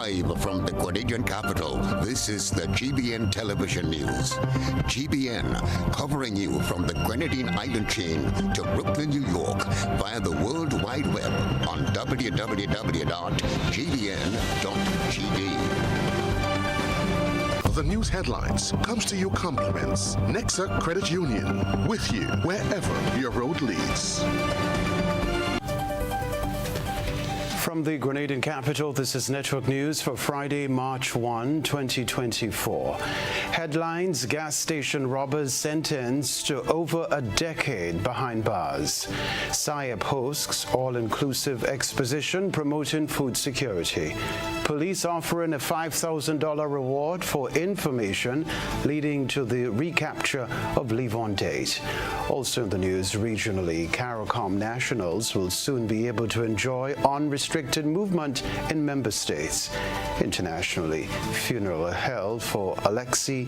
Live from the Grenadian capital, this is the GBN television news. GBN, covering you from the Grenadine Island chain to Brooklyn, New York, via the World Wide Web on www.gbn.gd. The news headlines comes to you compliments Nexa Credit Union, with you wherever your road leads. From the Grenadian capital, this is Network News for Friday, March 1, 2024. Headlines: gas station robbers sentenced to over a decade behind bars. SIAP hosts all-inclusive exposition promoting food security. Police offering a $5,000 reward for information leading to the recapture of Leave-On Date. Also in the news regionally, CARICOM nationals will soon be able to enjoy unrestricted movement in member states. Internationally, funeral held for Alexei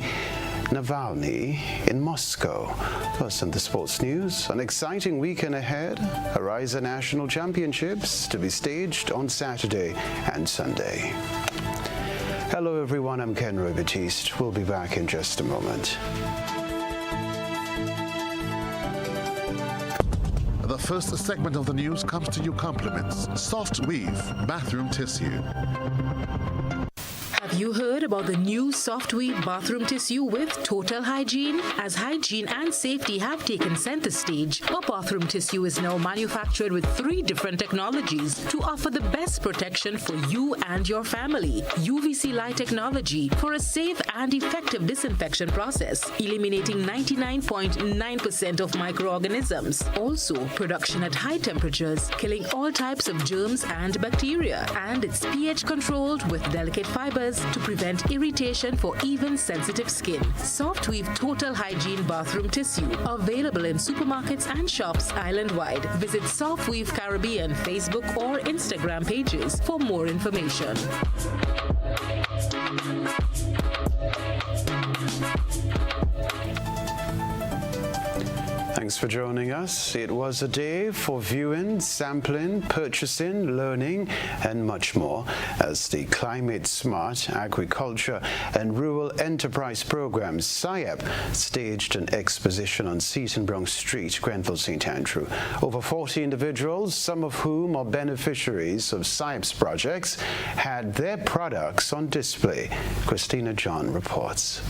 Navalny in Moscow. Plus in the sports news, an exciting weekend ahead. Horizon National Championships to be staged on Saturday and Sunday. Hello everyone, I'm Kenroy Baptiste. We'll be back in just a moment. The first segment of the news comes to you compliments Soft Weave Bathroom Tissue. Have you heard about the new Soft Weave bathroom tissue with total hygiene? As hygiene and safety have taken center stage, our bathroom tissue is now manufactured with 3 different technologies to offer the best protection for you and your family. UVC light technology for a safe and effective disinfection process, eliminating 99.9% of microorganisms. Also, production at high temperatures, killing all types of germs and bacteria. And it's pH controlled with delicate fibers to prevent irritation for even sensitive skin. Soft Weave Total Hygiene Bathroom Tissue, available in supermarkets and shops island-wide. Visit Soft Weave Caribbean Facebook or Instagram pages for more information. Thanks for joining us. It was a day for viewing, sampling, purchasing, learning, and much more as the Climate Smart Agriculture and Rural Enterprise Program, SIAP, staged an exposition on Seaton Street, Grenville, St. Andrew. Over 40 individuals, some of whom are beneficiaries of SIAP's projects, had their products on display. Christina John reports.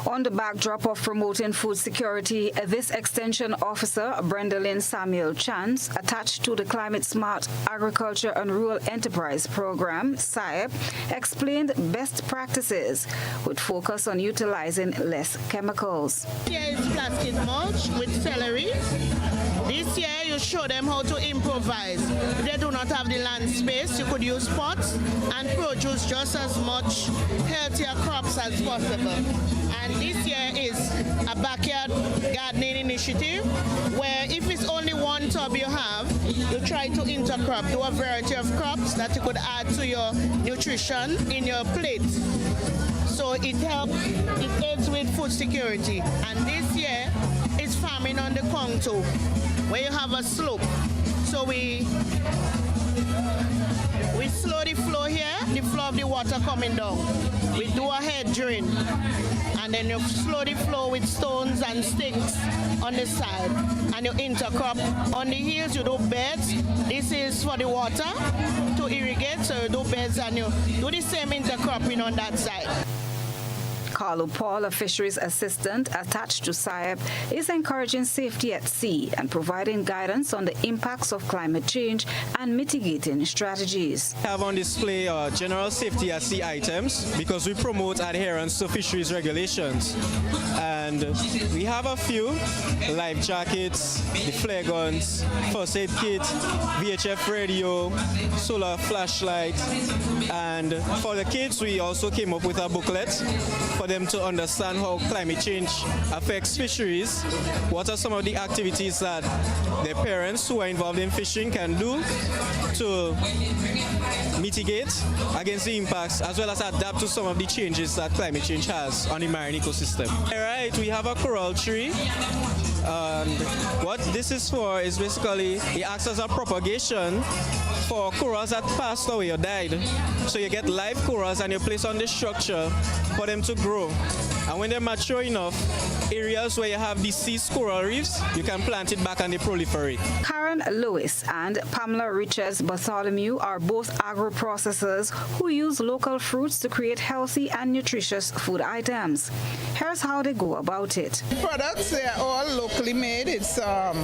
On the backdrop of promoting food security, this Extension Officer, Brenda Lynn Samuel Chance, attached to the Climate Smart Agriculture and Rural Enterprise Program, SIAP, explained best practices with focus on utilizing less chemicals. Here is plastic mulch with celery. This year you show them how to improvise. If they do not have the land space, you could use pots and produce just as much healthier crops as possible. And this year is a backyard gardening initiative where if it's only one tub you have, you try to intercrop, do a variety of crops that you could add to your nutrition in your plate. So it aids with food security. And this year is farming on the contour where you have a slope. So we slow the flow here, the flow of the water coming down. We do a hedging, and then you slow the flow with stones and sticks on the side, and you intercrop. On the hills you do beds. This is for the water to irrigate, so you do beds and you do the same intercropping on that side. Carlo Paul, a fisheries assistant attached to SIAP, is encouraging safety at sea and providing guidance on the impacts of climate change and mitigating strategies. We have on display general safety at sea items because we promote adherence to fisheries regulations. And we have a few: life jackets, the flare guns, first aid kit, VHF radio, solar flashlight. And for the kids, we also came up with a booklet for them to understand how climate change affects fisheries. What are some of the activities that their parents who are involved in fishing can do to mitigate against the impacts, as well as adapt to some of the changes that climate change has on the marine ecosystem. All right, we have a coral tree And what this is for is basically it acts as a propagation for corals that passed away or died. So you get live corals and you place on the structure for them to grow. And when they're mature enough, areas where you have deceased coral reefs, you can plant it back and they proliferate. Karen Lewis and Pamela Riches Bartholomew are both agro-processors who use local fruits to create healthy and nutritious food items. Here's how they go about it. Products, they are all locally made. It's a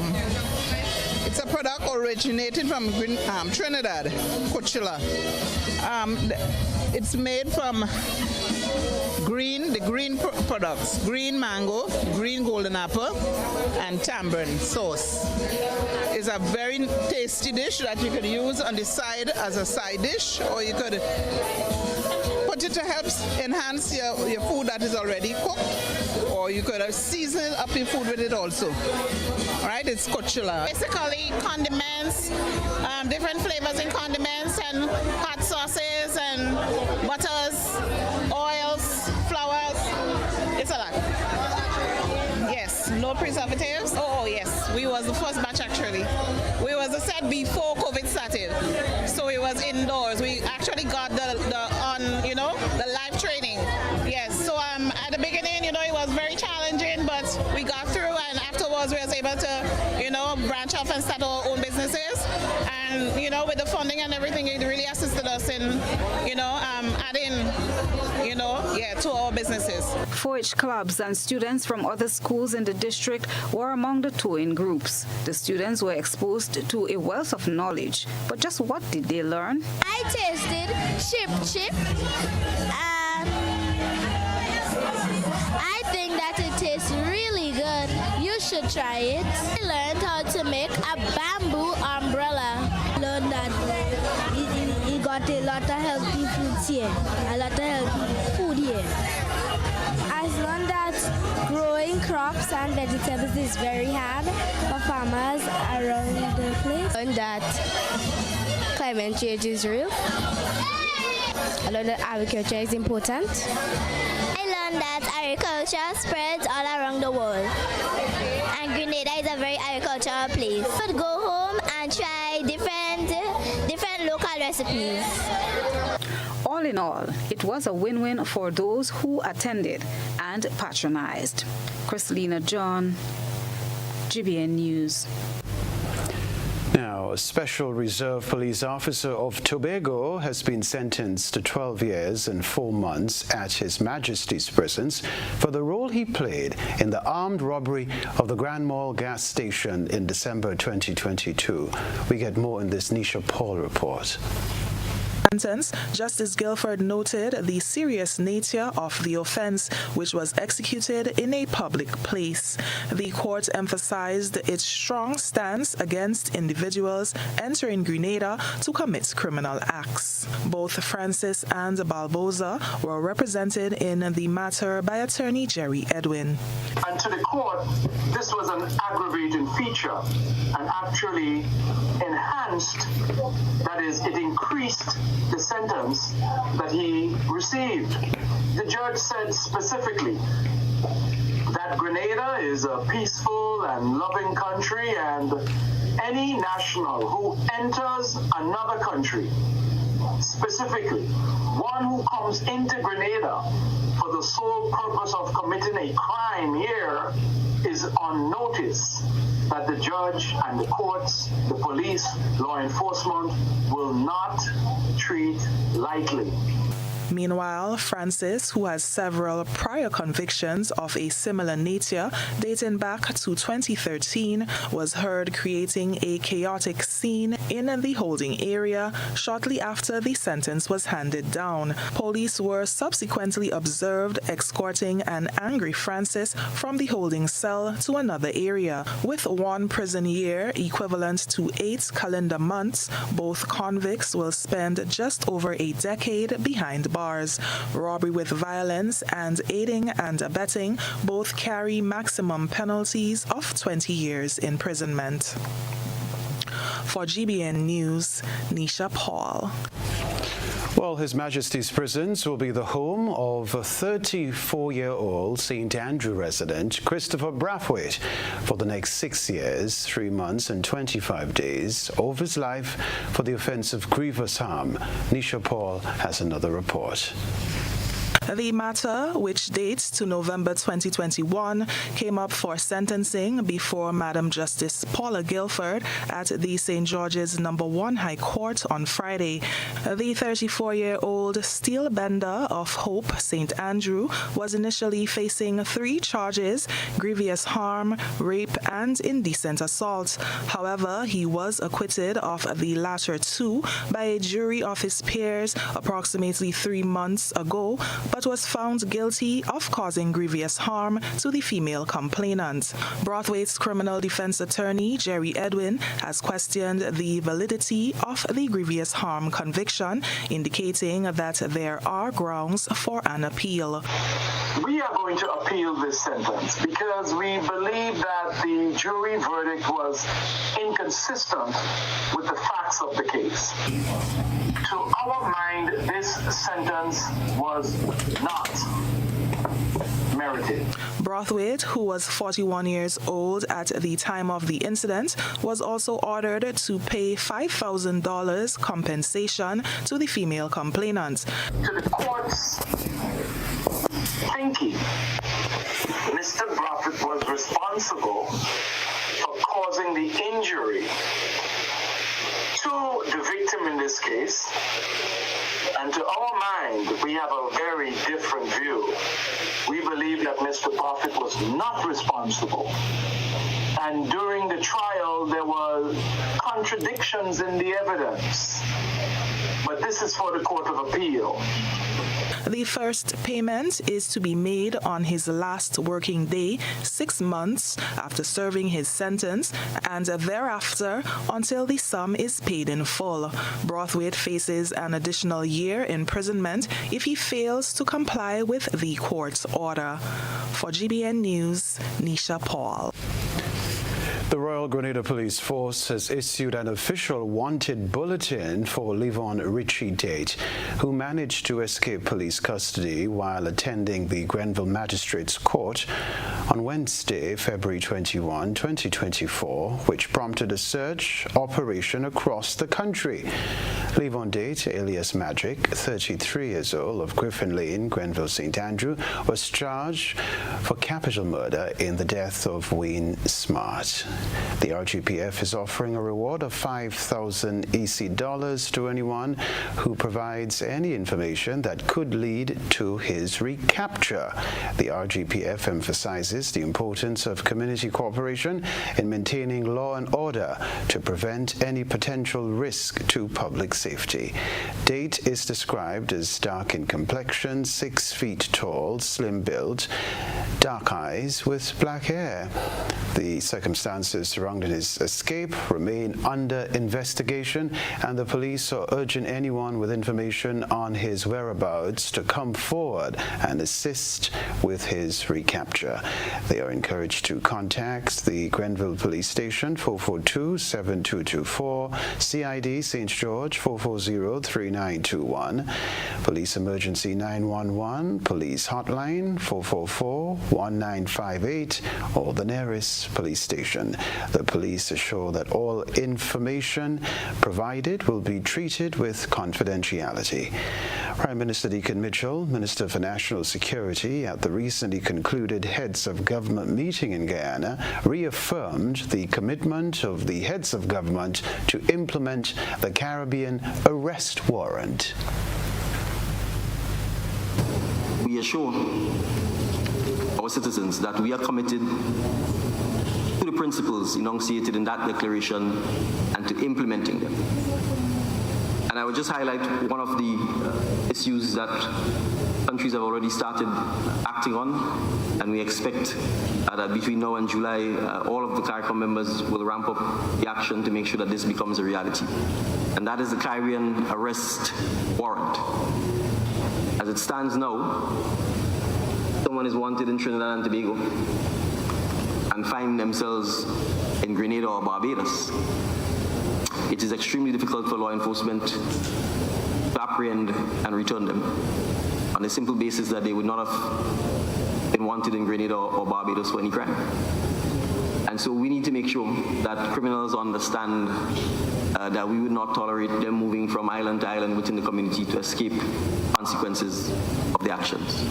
product originating from Trinidad, Coachella. It's made from the green products, green mango, green golden apple, and tamarind sauce. It's a very tasty dish that you could use on the side as a side dish, or you could put it to help enhance your food that is already cooked, or you could season up your food with it also. All right, it's Coachella. Basically, condiments, different flavors in condiments, and hot sauces, and butters, oils, flours. It's a lot. Yes, no preservatives. Oh yes, we was the first batch actually. We was the set before COVID started, so it was indoors. We actually got the live training. Yes, so at the beginning, it was very challenging, but we got through, and afterwards we was able to, branch off and start our own businesses. And with the funding and everything, it really assisted us in, adding, to our businesses. 4-H clubs and students from other schools in the district were among the touring groups. The students were exposed to a wealth of knowledge. But just what did they learn? I tasted chip, and I think that it tastes really good. You should try it. I learned how to make a bamboo umbrella. Learned that you got a lot of healthy foods here, a lot of healthy food here. I learned that growing crops and vegetables is very hard for farmers around the place. I learned that climate change is real. I learned that agriculture is important. I learned that agriculture spreads all around the world. And Grenada is a very agricultural place. I would go home and try different local recipes. All in all, it was a win-win for those who attended and patronized. Christelina John, GBN News. Now, a Special Reserve Police officer of Tobago has been sentenced to 12 years and 4 months at His Majesty's prisons for the role he played in the armed robbery of the Grand Mall gas station in December 2022. We get more in this Nisha Paul report. Sentence, Justice Guilford noted the serious nature of the offense, which was executed in a public place. The court emphasized its strong stance against individuals entering Grenada to commit criminal acts. Both Francis and Balboza were represented in the matter by attorney Jerry Edwin. And to the court, this was an aggravating feature and actually enhanced, that is, it increased the sentence that he received. The judge said specifically that Grenada is a peaceful and loving country, and any national who enters another country, specifically one who comes into Grenada for the sole purpose of committing a crime here, is on notice that the judge and the courts, the police, law enforcement will not treat lightly. Meanwhile, Francis, who has several prior convictions of a similar nature dating back to 2013, was heard creating a chaotic scene in the holding area shortly after the sentence was handed down. Police were subsequently observed escorting an angry Francis from the holding cell to another area. With 1 prison year equivalent to 8 calendar months, both convicts will spend just over a decade behind bars. Robbery with violence and aiding and abetting both carry maximum penalties of 20 years imprisonment. For GBN News, Nisha Paul. Well, His Majesty's prisons will be the home of a 34-year-old St. Andrew resident, Christopher Brathwaite, for the next 6 years, 3 months and 25 days of his life for the offence of grievous harm. Nisha Paul has another report. The matter, which dates to November 2021, came up for sentencing before Madam Justice Paula Guilford at the St. George's No. 1 High Court on Friday. The 34-year-old steel bender of Hope, St. Andrew, was initially facing 3 charges: grievous harm, rape, and indecent assault. However, he was acquitted of the latter 2 by a jury of his peers approximately 3 months ago, but was found guilty of causing grievous harm to the female complainant. Brathwaite's criminal defense attorney, Jerry Edwin, has questioned the validity of the grievous harm conviction, indicating that there are grounds for an appeal. We are going to appeal this sentence because we believe that the jury verdict was inconsistent with the facts of the case. To our mind, this sentence was not merited. Brathwaite, who was 41 years old at the time of the incident, was also ordered to pay $5,000 compensation to the female complainant. To the court's thinking, Mr. Brathwaite was responsible for causing the injury to the victim in this case, and to our mind, we have a very different view. We believe that Mr. Brathwaite was not responsible. And during the trial, there were contradictions in the evidence. But this is for the Court of Appeal. The first payment is to be made on his last working day, 6 months after serving his sentence, and thereafter until the sum is paid in full. Brathwaite faces an additional year imprisonment if he fails to comply with the court's order. For GBN News, Nisha Paul. The Royal Grenada Police Force has issued an official wanted bulletin for Levon Richie Date, who managed to escape police custody while attending the Grenville Magistrates Court on Wednesday, February 21, 2024, which prompted a search operation across the country. Levon Date, alias Magic, 33 years old, of Griffin Lane, Grenville, St. Andrew, was charged for capital murder in the death of Wayne Smart. The RGPF is offering a reward of $5,000 EC to anyone who provides any information that could lead to his recapture. The RGPF emphasizes the importance of community cooperation in maintaining law and order to prevent any potential risk to public safety. Date is described as dark in complexion, 6 feet tall, slim build, dark eyes with black hair. The circumstances surrounding his escape remain under investigation, and the police are urging anyone with information on his whereabouts to come forward and assist with his recapture. They are encouraged to contact the Grenville Police Station 442-7224, CID St. George 440-3921, Police Emergency 911, Police Hotline 444-1958, or the nearest police station. The police assure that all information provided will be treated with confidentiality. Prime Minister Deacon Mitchell, Minister for National Security, at the recently concluded Heads of Government meeting in Guyana, reaffirmed the commitment of the heads of government to implement the Caribbean arrest warrant. We assure our citizens that we are committed to the principles enunciated in that declaration and to implementing them. And I would just highlight one of the issues that countries have already started acting on, and we expect that between now and July, all of the CARICOM members will ramp up the action to make sure that this becomes a reality. And that is the Caribbean arrest warrant. As it stands now, someone is wanted in Trinidad and Tobago and find themselves in Grenada or Barbados. It is extremely difficult for law enforcement to apprehend and return them on the simple basis that they would not have been wanted in Grenada or Barbados for any crime. And so we need to make sure that criminals understand that we would not tolerate them moving from island to island within the community to escape consequences of their actions.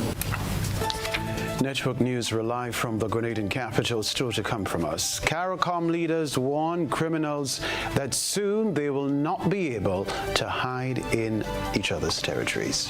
Network News live from the Grenadian capital. Still to come from us. CARICOM leaders warn criminals that soon they will not be able to hide in each other's territories.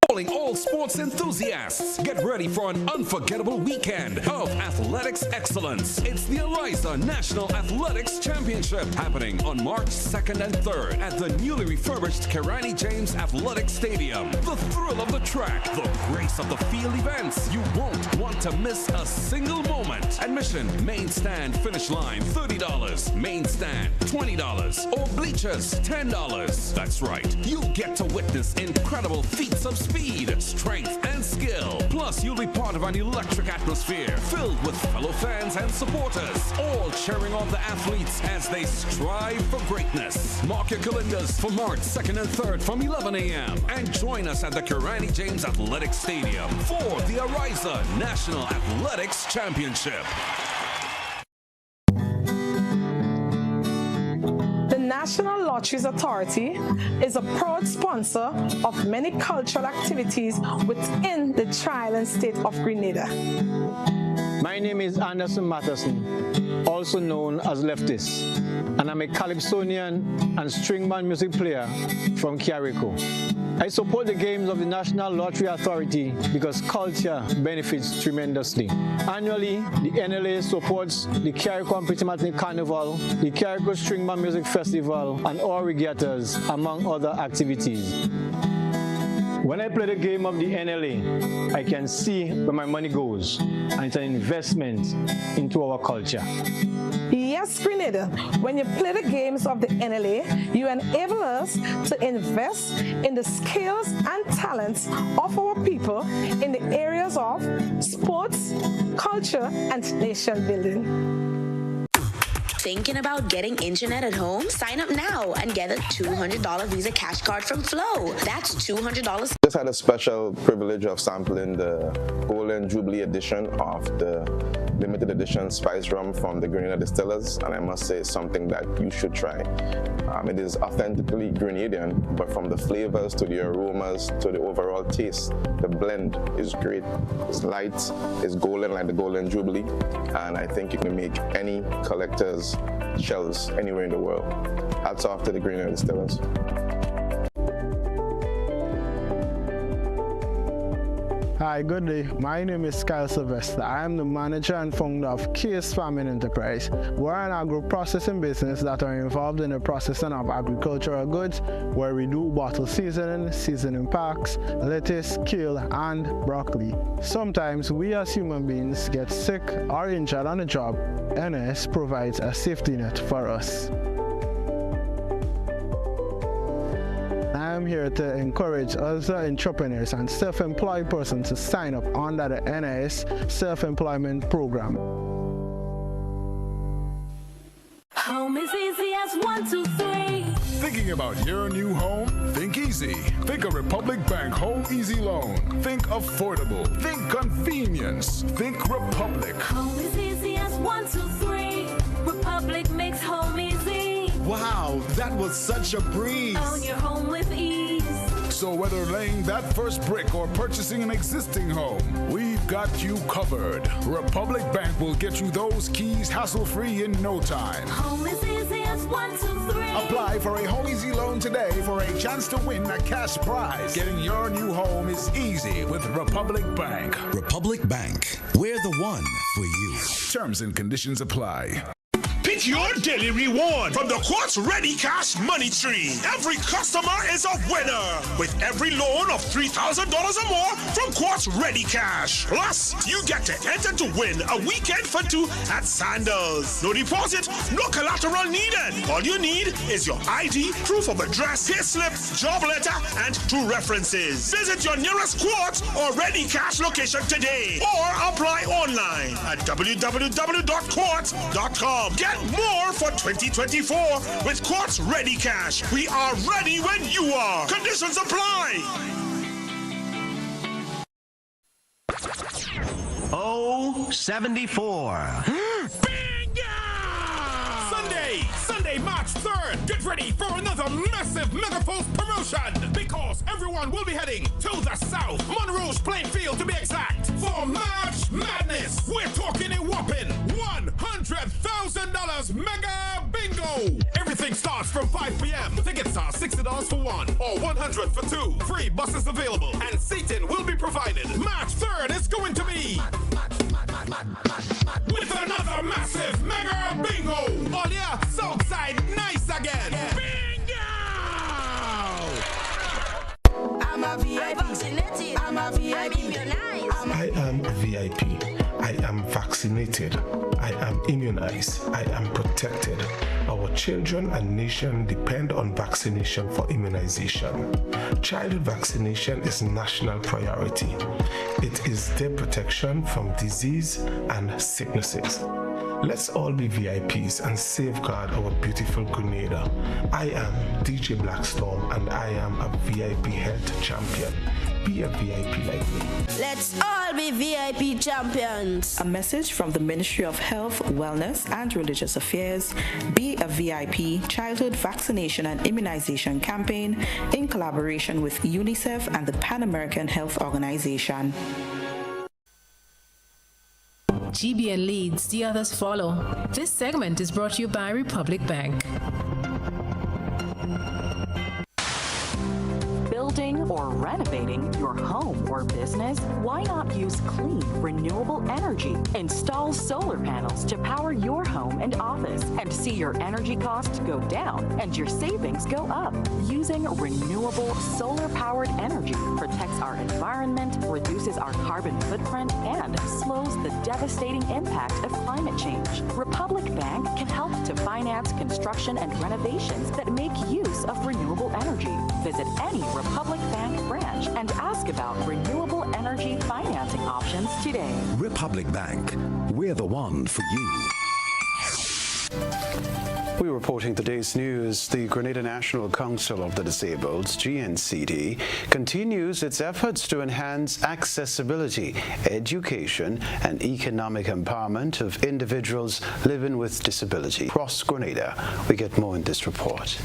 Calling all sports enthusiasts, get ready for an unforgettable weekend of athletics excellence. It's the Eliza National Athletics Championship happening on March 2nd and 3rd at the newly refurbished Kenroy James Athletic Stadium. The thrill of the track, the grace of the field events. You won't want to miss a single moment. Admission, main stand, finish line, $30. Main stand, $20. Or bleachers, $10. That's right. You'll get to witness incredible feats of speed, strength, and skill. Plus, you'll be part of an electric atmosphere filled with fellow fans and supporters, all cheering on the athletes as they strive for greatness. Mark your calendars for March 2nd and 3rd from 11 a.m. and join us at the Kenroy James Athletic Stadium for the Ariza National Athletics Championship. National Lotteries Authority is a proud sponsor of many cultural activities within the Tri-Island state of Grenada. My name is Anderson Matheson, also known as Baptiste, and I'm a calypsonian and string band music player from Carrico. I support the games of the National Lottery Authority because culture benefits tremendously. Annually, the NLA supports the Carrico Petit Carnival, the Carrico String Band Music Festival, and all regattas, among other activities. When I play the game of the NLA, I can see where my money goes, and it's an investment into our culture. Yes, Grenada, when you play the games of the NLA, you enable us to invest in the skills and talents of our people in the areas of sports, culture, and nation building. Thinking about getting internet at home? Sign up now and get a $200 Visa cash card from Flow. That's $200. Just had a special privilege of sampling the Golden Jubilee edition of the limited edition spice rum from the Grenada distillers, and I must say it's something that you should try. It is authentically Grenadian, but from the flavors to the aromas to the overall taste, the blend is great. It's light, it's golden like the Golden Jubilee, and I think you can make any collector's shelves anywhere in the world. Hats off to the Grenada distillers. Hi, good day. My name is Kyle Sylvester. I am the manager and founder of Case Farming Enterprise. We're an agro-processing business that are involved in the processing of agricultural goods, where we do bottle seasoning packs, lettuce, kale, and broccoli. Sometimes we as human beings get sick or injured on the job. NS provides a safety net for us. I am here to encourage other entrepreneurs and self-employed persons to sign up under the NIS Self-Employment Program. Home is easy as 1, 2, 3. Thinking about your new home? Think easy. Think a Republic Bank Home Easy Loan. Think affordable. Think convenience. Think Republic. Home is easy as 1, 2, 3. Republic makes home easy. Wow, that was such a breeze. Own your home with ease. So whether laying that first brick or purchasing an existing home, we've got you covered. Republic Bank will get you those keys hassle-free in no time. Home is easy as 1, 2, 3. Apply for a Home Easy Loan today for a chance to win a cash prize. Getting your new home is easy with Republic Bank. Republic Bank, we're the one for you. Terms and conditions apply. Pick your daily reward from the Quartz Ready Cash Money Tree. Every customer is a winner with every loan of $3,000 or more from Quartz Ready Cash. Plus, you get to enter to win a weekend for 2 at Sandals. No deposit, no collateral needed. All you need is your ID, proof of address, payslip, job letter, and 2 references. Visit your nearest Quartz or Ready Cash location today or apply online at www.quartz.com. Get more for 2024 with Quartz Ready Cash. We are ready when you are. Conditions apply. Oh, 74. Sunday, March 3rd. Get ready for another massive Megaforce promotion because everyone will be heading to the south, Monroe's playing field to be exact, for March Madness. We're talking a whopping $100,000 Mega Bingo. Everything starts from 5 p.m. Tickets are $60 for one or $100 for two. Free buses available and seating will be provided. March 3rd is going to be with another massive Mega Bingo. Oh yeah, Southside nice again. Bingo! I'm a VIP. I'm a VIP. I am a VIP. I am vaccinated. I am immunized. I am protected. Our children and nation depend on vaccination for immunization. Childhood vaccination is national priority. It is their protection from disease and sicknesses. Let's all be VIPs and safeguard our beautiful Grenada. I am DJ Blackstorm and I am a VIP health champion. Be a VIP like me. Let's all be VIP champions. A message from the Ministry of Health, Wellness and Religious Affairs. Be a VIP Childhood Vaccination and Immunization Campaign in collaboration with UNICEF and the Pan American Health Organization. GBN leads, the others follow. This segment is brought to you by Republic Bank. Building or renovating your home or business? Why not use clean, renewable energy? Install solar panels to power your home and office and see your energy costs go down and your savings go up. Using renewable solar-powered energy protects our environment, reduces our carbon footprint, and slows the devastating impact of climate change. Republic Bank can help to finance construction and renovations that make use of renewable energy. Visit any Republic Bank branch and ask about renewable energy financing options today. Republic Bank, we're the one for you. We're reporting today's news. The Grenada National Council of the Disabled, GNCD, continues its efforts to enhance accessibility, education, and economic empowerment of individuals living with disability across Grenada. We get more in this report.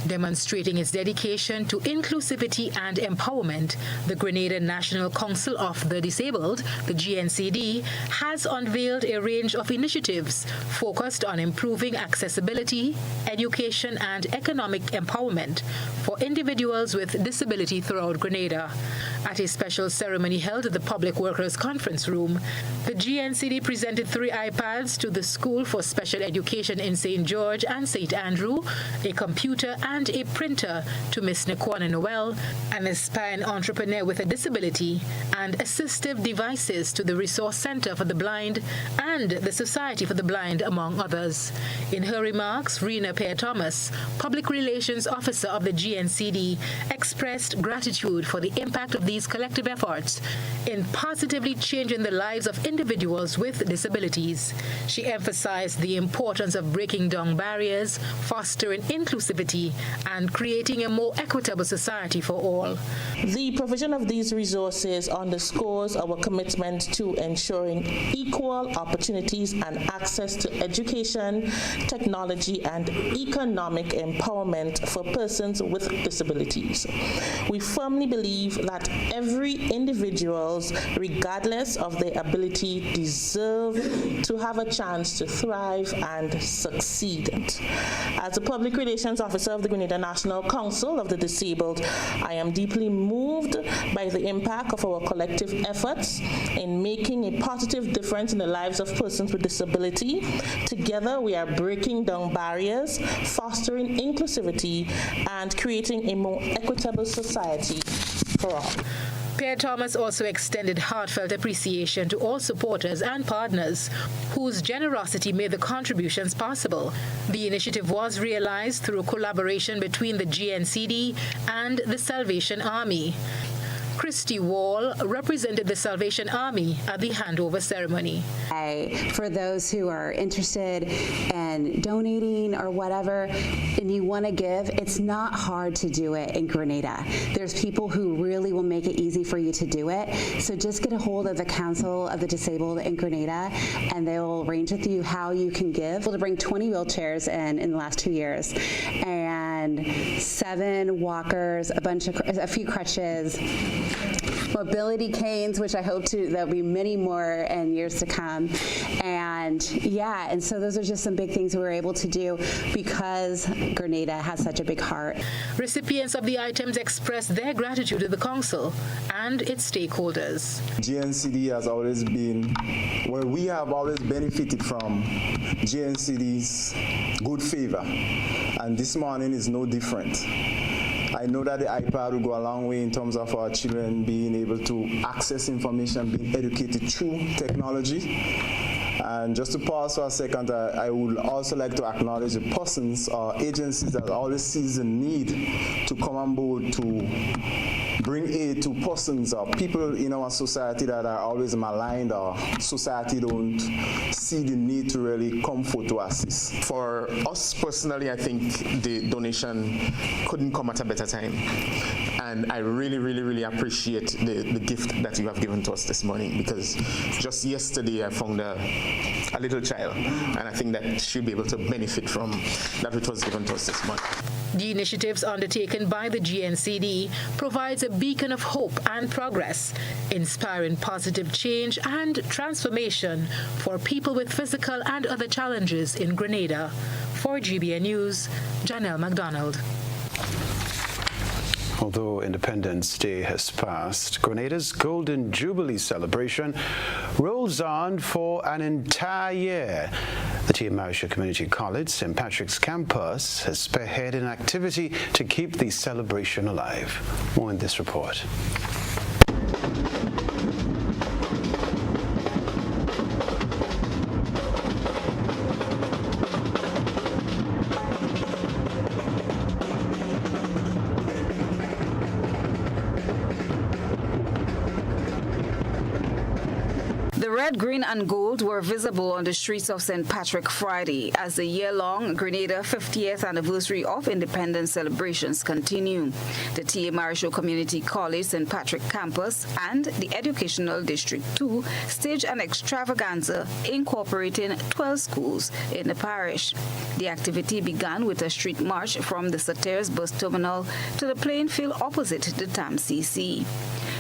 Demonstrating its dedication to inclusivity and empowerment, the Grenada National Council of the Disabled, the GNCD, has unveiled a range of initiatives focused on improving accessibility, education, and economic empowerment for individuals with disability throughout Grenada. At a special ceremony held at the Public Workers Conference Room, the GNCD presented 3 iPads to the School for Special Education in St. George and St. Andrew, a computer and a printer to Miss Nikwana Noel, an aspiring entrepreneur with a disability, and assistive devices to the Resource Center for the Blind and the Society for the Blind, among others. In her remarks, Rena Pear-Thomas, Public Relations Officer of the GNCD, expressed gratitude for the impact of these collective efforts in positively changing the lives of individuals with disabilities. She emphasized the importance of breaking down barriers, fostering inclusivity, and creating a more equitable society for all. The provision of these resources underscores our commitment to ensuring equal opportunities and access to education, technology, and economic empowerment for persons with disabilities. We firmly believe that every individual, regardless of their ability, deserve to have a chance to thrive and succeed. As a Public Relations Officer of the Grenada National Council of the Disabled, I am deeply moved by the impact of our collective efforts in making a positive difference in the lives of persons with disability. Together, we are breaking down barriers, fostering inclusivity, and creating a more equitable society for all. Pear-Thomas also extended heartfelt appreciation to all supporters and partners whose generosity made the contributions possible. The initiative was realized through collaboration between the GNCD and the Salvation Army. Christy Wall represented the Salvation Army at the handover ceremony. For those who are interested in donating or whatever, and you want to give, it's not hard to do it in Grenada. There's people who really will make it easy for you to do it. So just get a hold of the Council of the Disabled in Grenada, and they will arrange with you how you can give. We'll bring 20 wheelchairs in the last 2 years, and 7 walkers, a few crutches, mobility canes, which I hope there'll be many more in years to come. And so those are just some big things we were able to do because Grenada has such a big heart. Recipients of the items expressed their gratitude to the council and its stakeholders. GNCD has always been, we have always benefited from GNCD's good favor, and this morning is no different. I know that the iPad will go a long way in terms of our children being able to access information, being educated through technology. And just to pause for a second, I would also like to acknowledge the persons or agencies that always sees the need to come on board to bring aid to persons or people in our society that are always maligned or society don't see the need to really come forward to assist. For us personally, I think the donation couldn't come at a better time. And I really, really, really appreciate the gift that you have given to us this morning, because just yesterday I found a little child, and I think that she'll be able to benefit from that which was given to us this morning. The initiatives undertaken by the GNCD provides a beacon of hope and progress, inspiring positive change and transformation for people with physical and other challenges in Grenada. For GBN News, Janelle MacDonald. Although Independence Day has passed, Grenada's Golden Jubilee celebration rolls on for an entire year. The Tia Marisha Community College, St. Patrick's campus, has spearheaded an activity to keep the celebration alive. More in this report. Red, green and gold were visible on the streets of St. Patrick Friday as the year-long Grenada 50th anniversary of independence celebrations continue. The Tia Marisha Community College St. Patrick campus and the Educational District 2 staged an extravaganza incorporating 12 schools in the parish. The activity began with a street march from the Sateres bus terminal to the playing field opposite the TAM CC.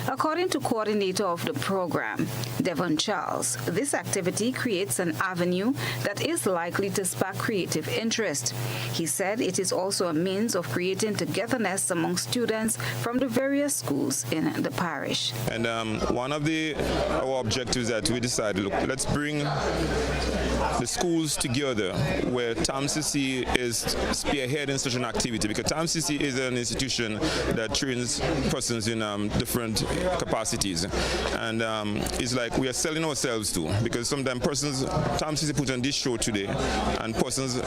According to coordinator of the program, Devon Charles, this activity creates an avenue that is likely to spark creative interest. He said it is also a means of creating togetherness among students from the various schools in the parish. And one of our objectives that we decided, look, let's bring the schools together where TAM CC is spearheading such an activity, because TAM CC is an institution that trains persons in different capacities, and it's like we are selling ourselves to, because sometimes persons, TAM CC put on this show today, and persons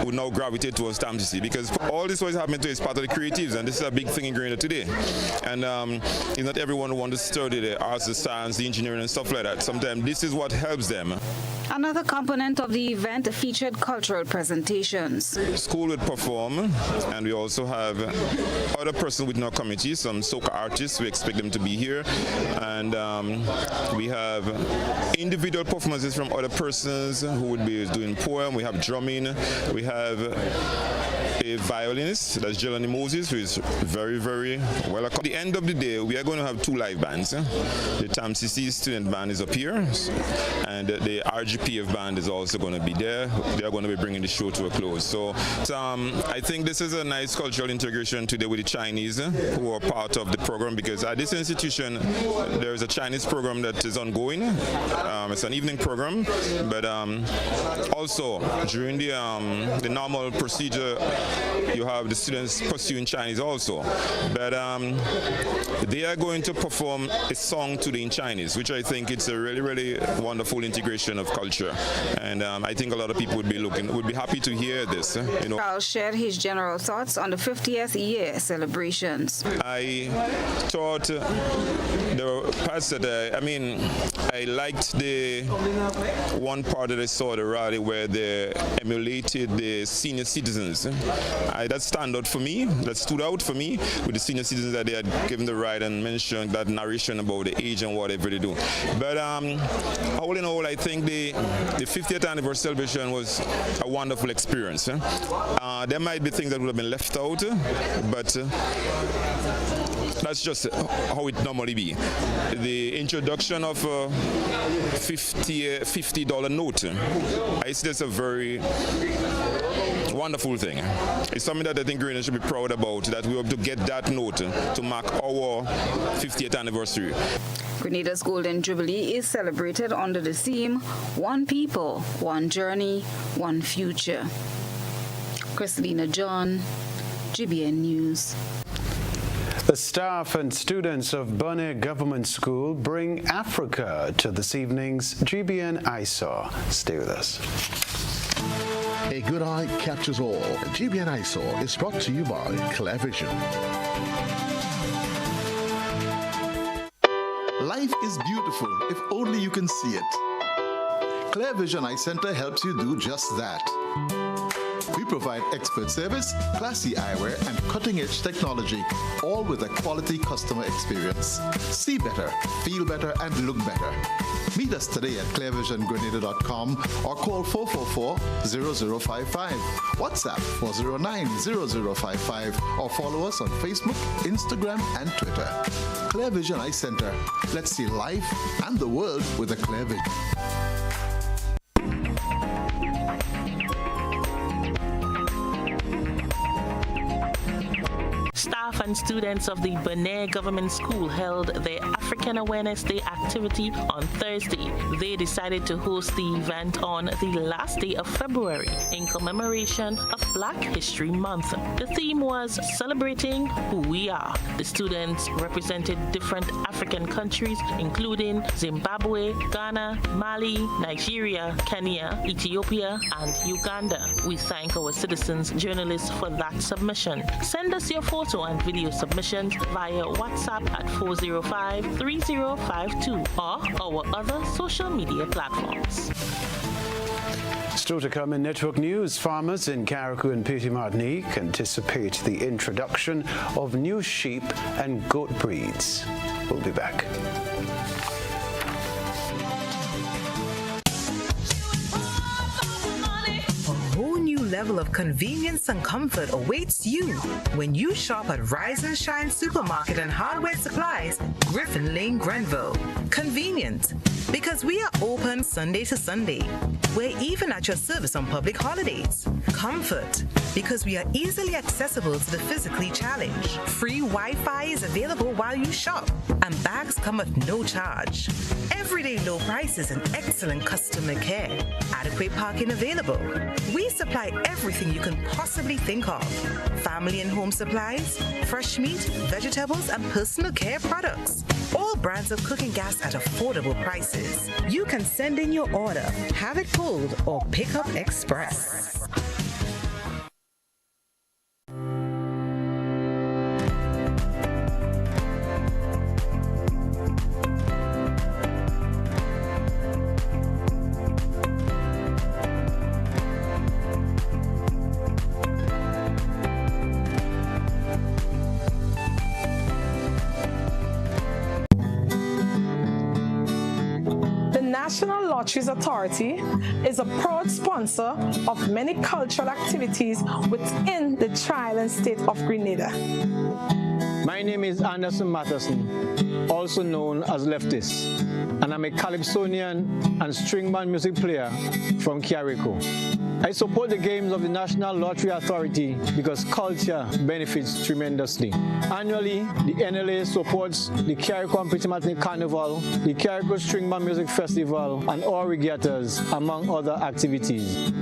would now gravitate towards TAM CC, because all this was happening to is part of the creatives, and this is a big thing in Grenada today. And it's not everyone who wants to study the arts, the science, the engineering and stuff like that. Sometimes this is what helps them. Another component of the event featured cultural presentations. The school would perform, and we also have other persons within our community, some soca artists. We expect them to be here, and we have individual performances from other persons who would be doing poem. We have drumming. We have a violinist, that's Jelani Moses, who is very, very well. At the end of the day, we are going to have 2 live bands. The TAM CC student band is up here, and the RGPF band is also going to be there. They are going to be bringing the show to a close. So I think this is a nice cultural integration today with the Chinese who are part of the program, because at this institution there is a Chinese program that is ongoing. It's an evening program, but also during the normal procedure you have the students pursuing Chinese also. But they are going to perform a song today in Chinese, which I think it's a really, really wonderful integration of culture. And I think a lot of people would be happy to hear this. Carl shared his general thoughts on the 50th year celebrations. I thought the parts that I liked the one part that I saw the rally where they emulated the senior citizens. That stood out for me with the senior citizens that they had given the right and mentioned that narration about the age and whatever they do. But all in all, I think the 50th anniversary celebration was a wonderful experience. There might be things that would have been left out, but that's just how it normally be. The introduction of a $50 note, I see that's a very wonderful thing. It's something that I think Grenada should be proud about, that we hope to get that note to mark our 50th anniversary. Grenada's Golden Jubilee is celebrated under the theme, One People, One Journey, One Future. Christina John, GBN News. The staff and students of Burnett Government School bring Africa to this evening's GBN Eyesore. Stay with us. A good eye captures all. GBN Eyesore is brought to you by Clear Vision. Life is beautiful if only you can see it. Clear Vision Eye Center helps you do just that. We provide expert service, classy eyewear, and cutting-edge technology, all with a quality customer experience. See better, feel better, and look better. Meet us today at clearvisiongrenada.com or call 444-0055, WhatsApp 409-0055, or follow us on Facebook, Instagram, and Twitter. Clear Vision Eye Center. Let's see life and the world with a clear vision. Staff and students of the Burnett Government School held their African Awareness Day activity on Thursday. They decided to host the event on the last day of February in commemoration of Black History Month. The theme was Celebrating Who We Are. The students represented different African countries, including Zimbabwe, Ghana, Mali, Nigeria, Kenya, Ethiopia, and Uganda. We thank our citizens journalists for that submission. Send us your photo and video submissions via WhatsApp at 405-3052 or our other social media platforms. Still to come in Network News, farmers in Carriacou and Petit Martinique anticipate the introduction of new sheep and goat breeds. We'll be back. Level of convenience and comfort awaits you when you shop at Rise and Shine Supermarket and Hardware Supplies, Griffin Lane, Grenville. Convenient, because we are open Sunday to Sunday. We're even at your service on public holidays. Comfort, because we are easily accessible to the physically challenged. Free Wi-Fi is available while you shop, and bags come at no charge. Everyday low prices and excellent customer care. Adequate parking available. We supply everything you can possibly think of. Family and home supplies, fresh meat, vegetables, and personal care products. All brands of cooking gas at affordable prices. You can send in your order, have it pulled, or pick up express. National Lotteries Authority is a proud sponsor of many cultural activities within the Tri-Island state of Grenada. My name is Anderson Matheson, also known as Baptiste, and I'm a calypsonian and string band music player from Carriacou. I support the games of the National Lottery Authority because culture benefits tremendously. Annually, the NLA supports the Carriacou and Petit Martinique Carnival, the Carriacou String Band Music Festival, and all regattas, among other activities.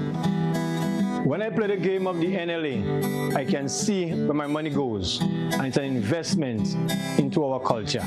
When I play the game of the NLA, I can see where my money goes, and it's an investment into our culture.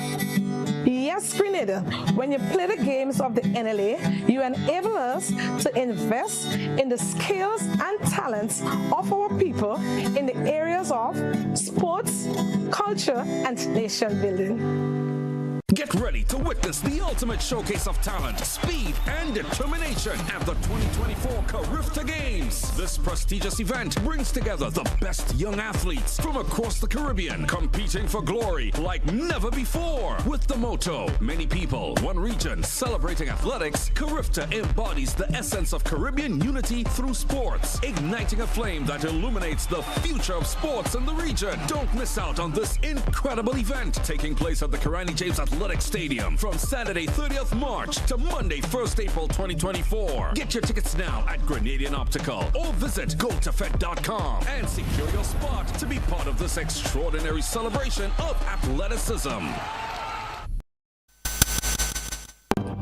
Yes, Grenada, when you play the games of the NLA, you enable us to invest in the skills and talents of our people in the areas of sports, culture, and nation building. Get ready to witness the ultimate showcase of talent, speed, and determination at the 2024 Carifta Games. This prestigious event brings together the best young athletes from across the Caribbean, competing for glory like never before. With the motto, many people, one region, celebrating athletics, Carifta embodies the essence of Caribbean unity through sports, igniting a flame that illuminates the future of sports in the region. Don't miss out on this incredible event, taking place at the Karani James Athletic Stadium from Saturday 30th March to Monday 1st April 2024. Get your tickets now at Grenadian Optical or visit gotofed.com and secure your spot to be part of this extraordinary celebration of athleticism.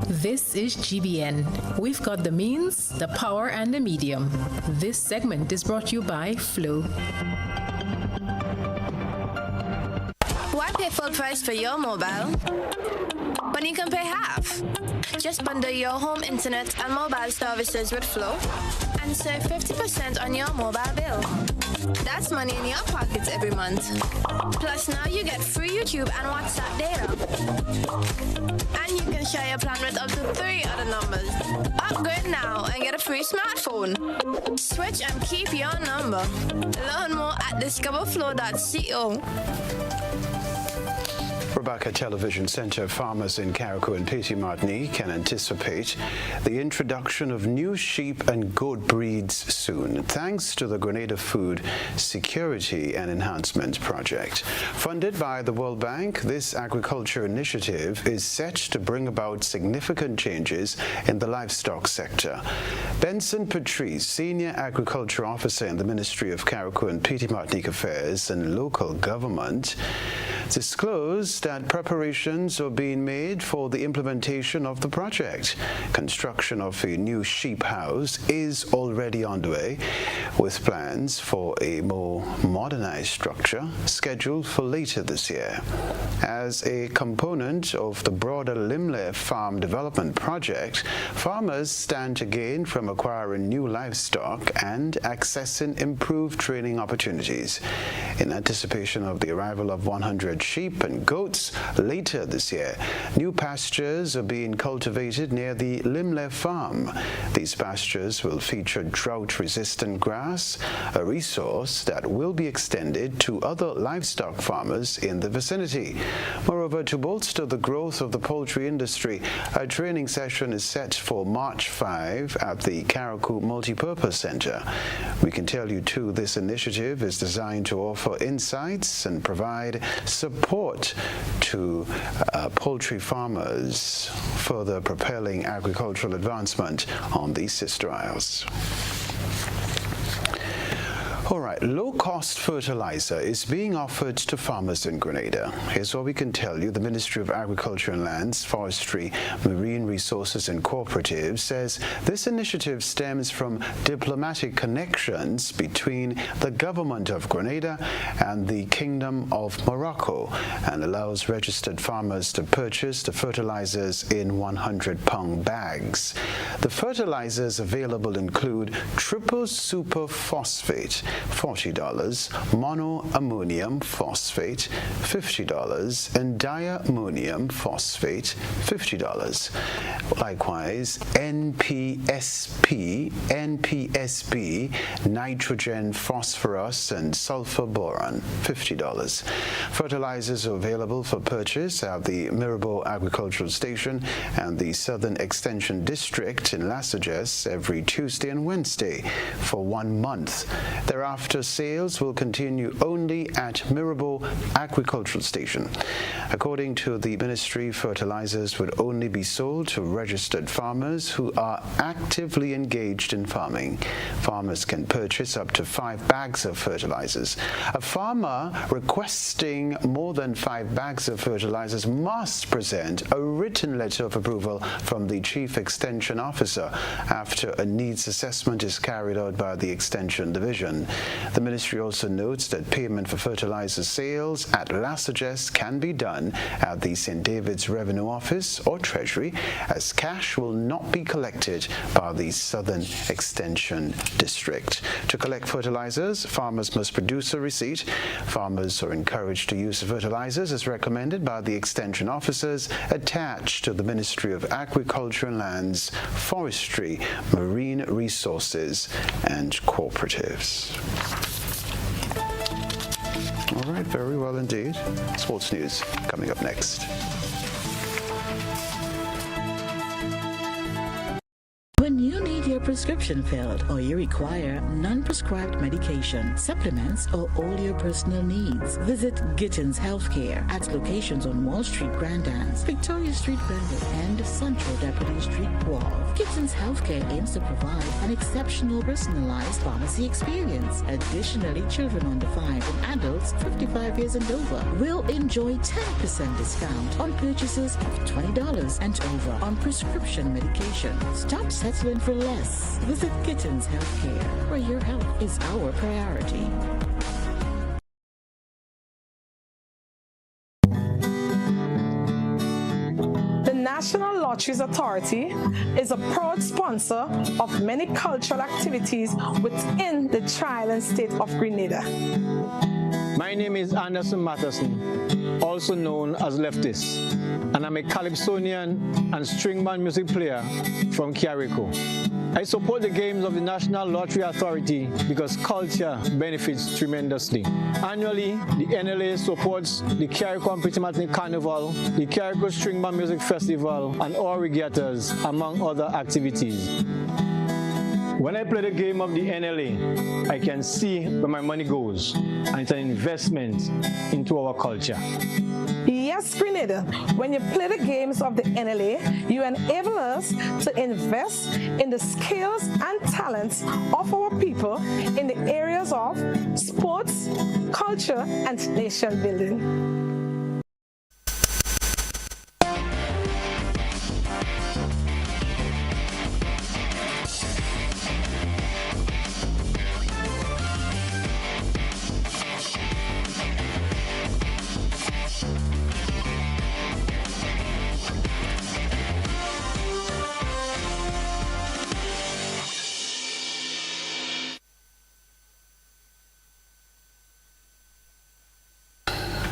This is GBN. We've got the means, the power, and the medium. This segment is brought to you by Flow. Why pay full price for your mobile when you can pay half? Just bundle your home internet and mobile services with Flow and save 50% on your mobile bill. That's money in your pockets every month. Plus now you get free YouTube and WhatsApp data. And you can share your plan with up to 3 other numbers. Upgrade now and get a free smartphone. Switch and keep your number. Learn more at discoverflow.co. Rebecca Television Center farmers in Carriacou and Petit Martinique can anticipate the introduction of new sheep and goat breeds soon, thanks to the Grenada Food Security and Enhancement Project. Funded by the World Bank, this agriculture initiative is set to bring about significant changes in the livestock sector. Benson Patrice, Senior Agriculture Officer in the Ministry of Carriacou and Petit Martinique Affairs and Local Government, disclosed that preparations are being made for the implementation of the project. Construction of a new sheep house is already underway, with plans for a more modernized structure scheduled for later this year. As a component of the broader Limle Farm Development Project, farmers stand to gain from acquiring new livestock and accessing improved training opportunities. In anticipation of the arrival of 100 sheep and goats later this year, new pastures are being cultivated near the Limle farm. These pastures will feature drought-resistant grass, a resource that will be extended to other livestock farmers in the vicinity. Moreover, to bolster the growth of the poultry industry, a training session is set for March 5 at the Carriacou Multipurpose Center. We can tell you, too, this initiative is designed to offer insights and provide support to poultry farmers, further propelling agricultural advancement on these sister isles. All right, low-cost fertilizer is being offered to farmers in Grenada. Here's what we can tell you. The Ministry of Agriculture and Lands, Forestry, Marine Resources and Cooperatives says this initiative stems from diplomatic connections between the government of Grenada and the Kingdom of Morocco and allows registered farmers to purchase the fertilizers in 100-pound bags. The fertilizers available include triple super phosphate, $40, monoammonium phosphate, $50, and diammonium phosphate, $50. Likewise, NPSP, nitrogen, phosphorus, and sulfur boron, $50. Fertilizers are available for purchase at the Mirabo Agricultural Station and the Southern Extension District in Lasages every Tuesday and Wednesday for 1 month. Thereafter, sales will continue only at Mirabel Agricultural Station. According to the ministry, fertilizers would only be sold to registered farmers who are actively engaged in farming. Farmers can purchase up to 5 bags of fertilizers. A farmer requesting more than 5 bags of fertilizers must present a written letter of approval from the Chief Extension Officer after a needs assessment is carried out by the Extension Division. The ministry also notes that payment for fertilizer sales at Lassages can be done at the St. David's Revenue Office or Treasury, as cash will not be collected by the Southern Extension District. To collect fertilizers, farmers must produce a receipt. Farmers are encouraged to use fertilizers as recommended by the Extension officers attached to the Ministry of Agriculture and Lands, Forestry, Marine Resources, and Cooperatives. All right, very well indeed. Sports news coming up next. When you need your prescription filled or you require non-prescribed medication, supplements, or all your personal needs, visit Gittins Healthcare at locations on Wall Street, Grand Anse, Victoria Street, Granville, and Central Deputy Street, Wall. Gittins Healthcare aims to provide an exceptional personalized pharmacy experience. Additionally, children under 5 and adults 55 years and over will enjoy 10% discount on purchases of $20 and over on prescription medication. Stop settling for less. Visit Gittins Healthcare, where your health is our priority. The National Lotteries Authority is a proud sponsor of many cultural activities within the Tri-Island state of Grenada. My name is Anderson Matheson, also known as Baptiste, and I'm a calypsonian and string band music player from Carrico. I support the games of the National Lottery Authority because culture benefits tremendously. Annually, the NLA supports the Carrico and Pitamatic Carnival, the Carrico String Band Music Festival, and all regattas, among other activities. When I play the game of the NLA, I can see where my money goes, and it's an investment into our culture. Yes, Grenada, when you play the games of the NLA, you enable us to invest in the skills and talents of our people in the areas of sports, culture, and nation building.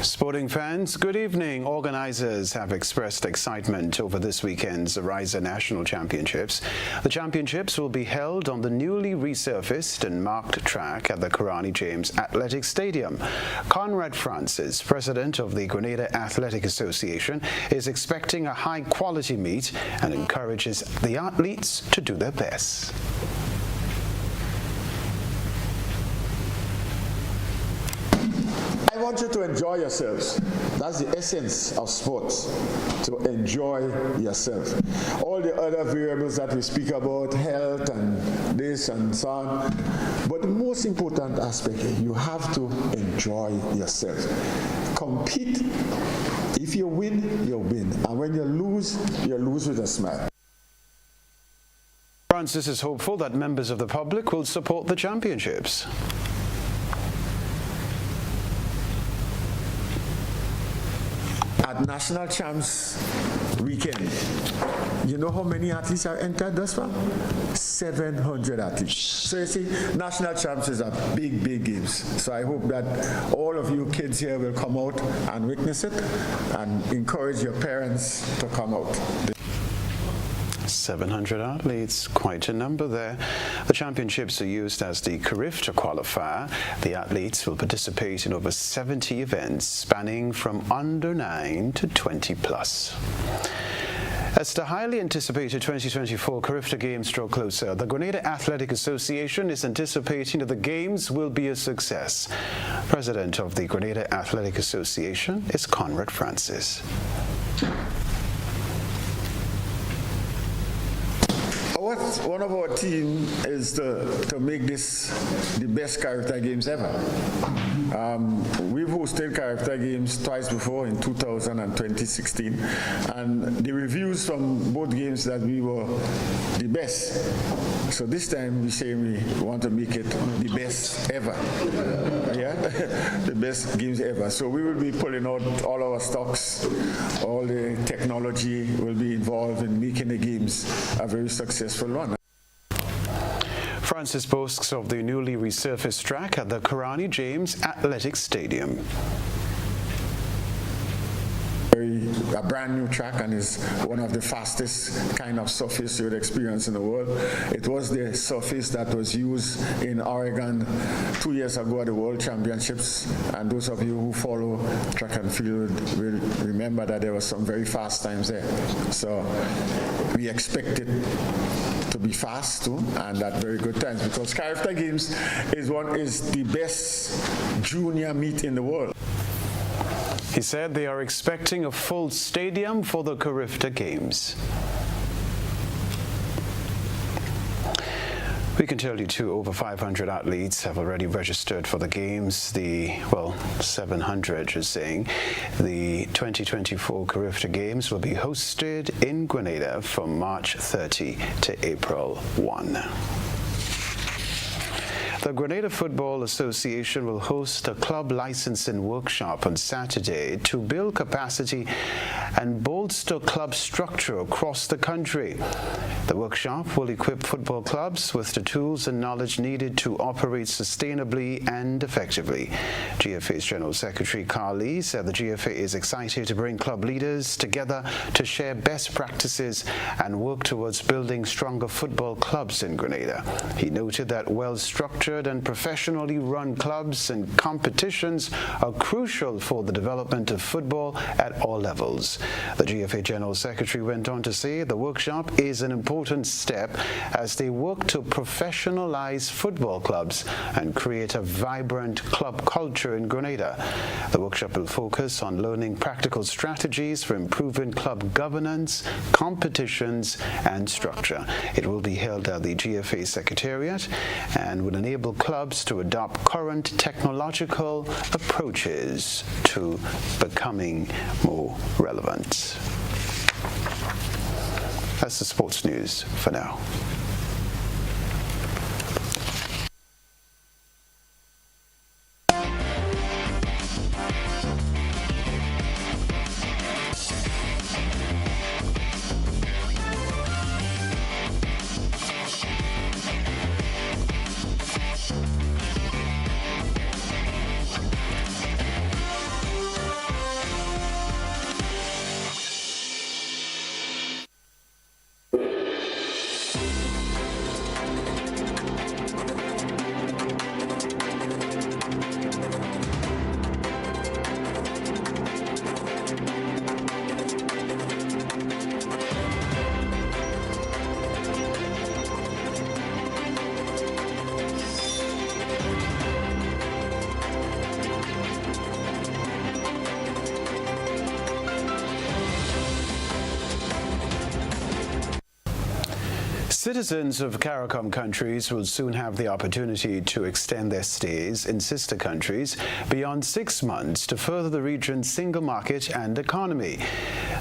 Sporting fans, good evening. Organizers have expressed excitement over this weekend's Ariza National Championships. The championships will be held on the newly resurfaced and marked track at the Karani James Athletic Stadium. Conrad Francis, president of the Grenada Athletic Association, is expecting a high-quality meet and encourages the athletes to do their best. I want you to enjoy yourselves. That's the essence of sports, to enjoy yourself. All the other variables that we speak about, health and this and so on, but the most important aspect, you have to enjoy yourself. Compete. If you win, you win. And when you lose with a smile. Francis is hopeful that members of the public will support the championships. At National Champs weekend, you know how many athletes are entered thus far? 700 athletes. So you see, National Champs is a big, big games. So I hope that all of you kids here will come out and witness it and encourage your parents to come out. 700 athletes, quite a number there. The championships are used as the Carifta qualifier. The athletes will participate in over 70 events spanning from under 9 to 20 plus. As the highly anticipated 2024 Carifta Games draw closer, the Grenada Athletic Association is anticipating that the Games will be a success. President of the Grenada Athletic Association is Conrad Francis. One of our team is to make this the best Carifta Games ever. We've hosted Carifta Games twice before, in 2000 and 2016, and the reviews from both games that we were the best. So this time we say we want to make it the best ever. Yeah, the best games ever. So we will be pulling out all our stocks, all the technology will be involved in making the games a very successful one. Francis boasts of the newly resurfaced track at the Karani James Athletic Stadium. A brand new track, and is one of the fastest kind of surface you would experience in the world. It was the surface that was used in Oregon 2 years ago at the World Championships, and those of you who follow track and field will remember that there were some very fast times there. So we expect it to be fast too, and at very good times, because Carifta Games is the best junior meet in the world. He said they are expecting a full stadium for the Carifta Games. We can tell you too, over 500 athletes have already registered for the Games. 700 is saying. The 2024 Carifta Games will be hosted in Grenada from March 30 to April 1. The Grenada Football Association will host a club licensing workshop on Saturday to build capacity and bolster club structure across the country. The workshop will equip football clubs with the tools and knowledge needed to operate sustainably and effectively. GFA's General Secretary Carl Lee said the GFA is excited to bring club leaders together to share best practices and work towards building stronger football clubs in Grenada. He noted that well-structured and professionally run clubs and competitions are crucial for the development of football at all levels. The GFA General Secretary went on to say the workshop is an important step as they work to professionalize football clubs and create a vibrant club culture in Grenada. The workshop will focus on learning practical strategies for improving club governance, competitions, and structure. It will be held at the GFA Secretariat and will enable clubs to adopt current technological approaches to becoming more relevant. That's the sports news for now. Citizens of CARICOM countries will soon have the opportunity to extend their stays in sister countries beyond 6 months to further the region's single market and economy.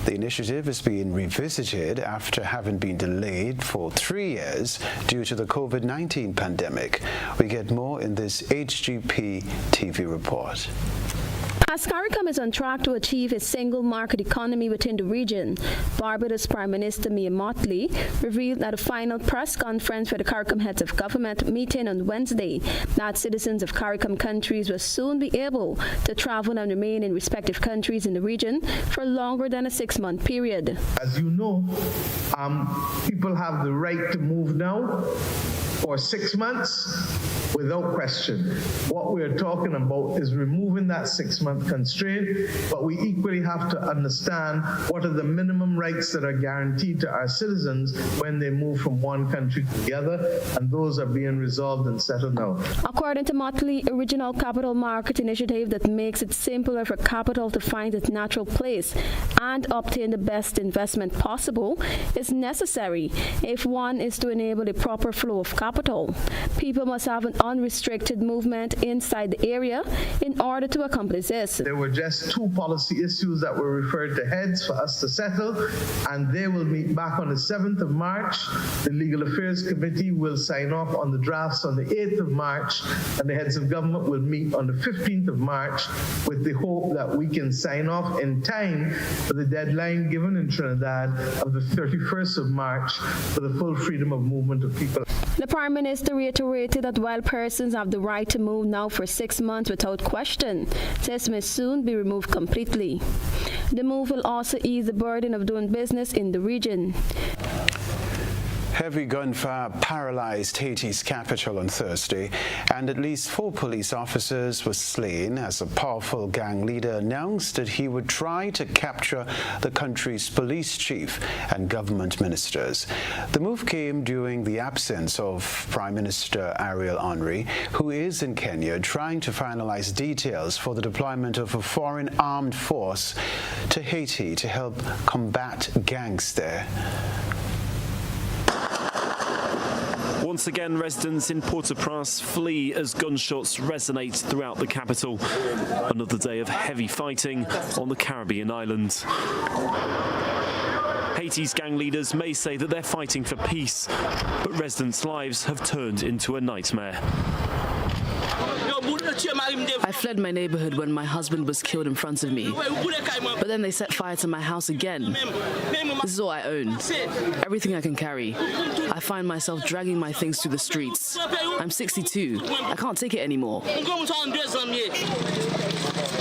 The initiative is being revisited after having been delayed for 3 years due to the COVID-19 pandemic. We get more in this HGP TV report. As CARICOM is on track to achieve a single market economy within the region, Barbados Prime Minister Mia Mottley revealed at a final press conference for the CARICOM heads of government meeting on Wednesday that citizens of CARICOM countries will soon be able to travel and remain in respective countries in the region for longer than a 6-month period. As you know, people have the right to move now for 6 months, without question. What we're talking about is removing that 6-month constraint, but we equally have to understand what are the minimum rights that are guaranteed to our citizens when they move from one country to the other, and those are being resolved and settled now. According to Motley, original capital market initiative that makes it simpler for capital to find its natural place and obtain the best investment possible is necessary if one is to enable a proper flow of capital. People must have an unrestricted movement inside the area in order to accomplish this. There were just 2 policy issues that were referred to heads for us to settle, and they will meet back on the 7th of March. The Legal Affairs Committee will sign off on the drafts on the 8th of March, and the heads of government will meet on the 15th of March with the hope that we can sign off in time for the deadline given in Trinidad of the 31st of March for the full freedom of movement of people. The Prime Minister reiterated that while persons have the right to move now for 6 months without question, this may soon be removed completely. The move will also ease the burden of doing business in the region. Heavy gunfire paralyzed Haiti's capital on Thursday, and at least 4 police officers were slain as a powerful gang leader announced that he would try to capture the country's police chief and government ministers. The move came during the absence of Prime Minister Ariel Henry, who is in Kenya trying to finalize details for the deployment of a foreign armed force to Haiti to help combat gangs there. Once again, residents in Port-au-Prince flee as gunshots resonate throughout the capital. Another day of heavy fighting on the Caribbean islands. Haiti's gang leaders may say that they're fighting for peace, but residents' lives have turned into a nightmare. I fled my neighborhood when my husband was killed in front of me, but then they set fire to my house again. This is all I own, everything I can carry. I find myself dragging my things through the streets. I'm 62. I can't take it anymore.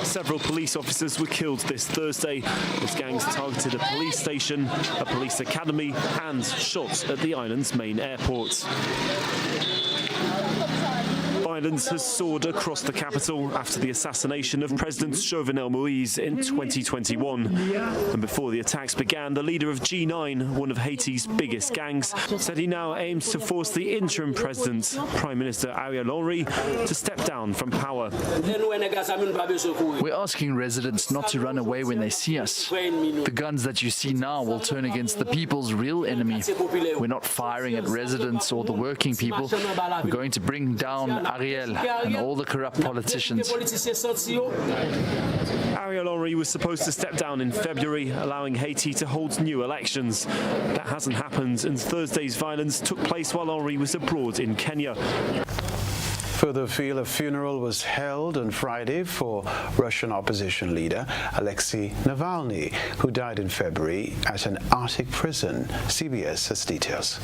Several police officers were killed this Thursday as gangs targeted a police station, a police academy, and shot at the island's main airport. Violence has soared across the capital after the assassination of President Jovenel Moïse in 2021. And before the attacks began, the leader of G9, one of Haiti's biggest gangs, said he now aims to force the interim president, Prime Minister Ariel Henry, to step down from power. We're asking residents not to run away when they see us. The guns that you see now will turn against the people's real enemy. We're not firing at residents or the working people. We're going to bring down Ariel and all the corrupt politicians. Ariel Henry was supposed to step down in February, allowing Haiti to hold new elections. That hasn't happened, and Thursday's violence took place while Henry was abroad in Kenya. Further afield, a funeral was held on Friday for Russian opposition leader Alexei Navalny, who died in February at an Arctic prison. CBS has details.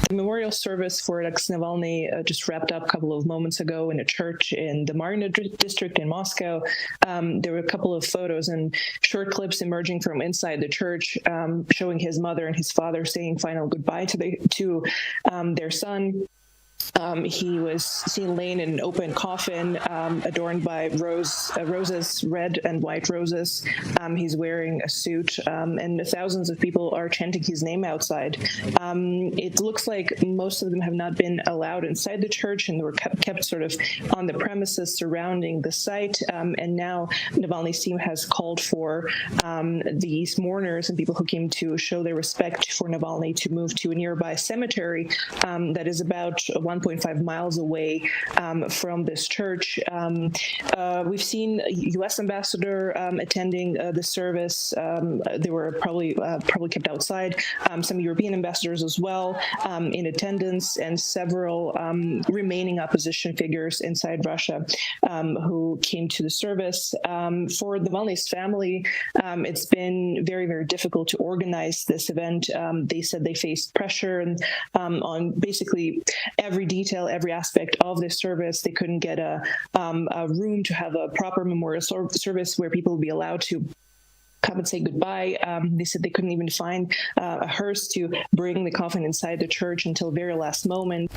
The memorial service for Alexei Navalny just wrapped up a couple of moments ago in a church in the Marina district in Moscow. There were a couple of photos and short clips emerging from inside the church showing his mother and his father saying final goodbye to their son. He was seen laying in an open coffin adorned by roses, red and white roses. He's wearing a suit, and thousands of people are chanting his name outside. It looks like most of them have not been allowed inside the church, and they were kept sort of on the premises surrounding the site. And now Navalny's team has called for these mourners and people who came to show their respect for Navalny to move to a nearby cemetery that is about 1.5 miles away from this church. We've seen U.S. ambassador attending the service. They were probably kept outside. Some European ambassadors as well in attendance, and several remaining opposition figures inside Russia who came to the service. For the Navalny's family, it's been very, very difficult to organize this event. They said they faced pressure and on basically every detail, every aspect of this service. They couldn't get a room to have a proper memorial service where people would be allowed to come and say goodbye. They said they couldn't even find a hearse to bring the coffin inside the church until very last moment.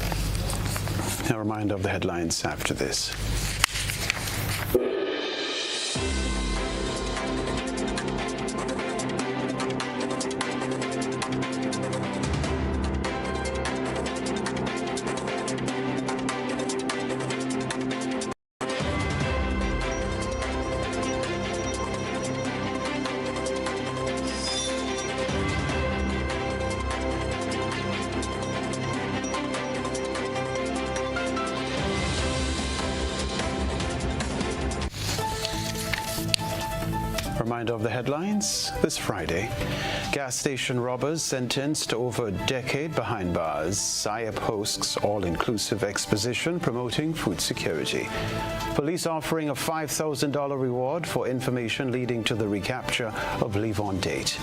A reminder of the headlines after this. Reminder of the headlines this Friday. Gas station robbers sentenced to over a decade behind bars. SIAP hosts all-inclusive exposition promoting food security. Police offering a $5,000 reward for information leading to the recapture of leave-on date.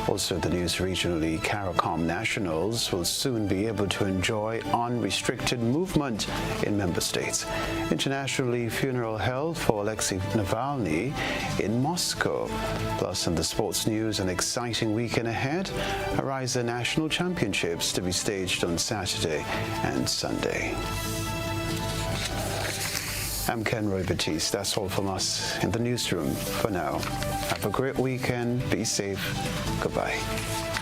Also in the news regionally, CARICOM nationals will soon be able to enjoy unrestricted movement in member states. Internationally, funeral held for Alexei Navalny in Moscow. Plus, in the sports news, an exciting weekend ahead. Arise National Championships to be staged on Saturday and Sunday. I'm Kenroy Baptiste. That's all from us in the newsroom for now. Have a great weekend. Be safe. Goodbye.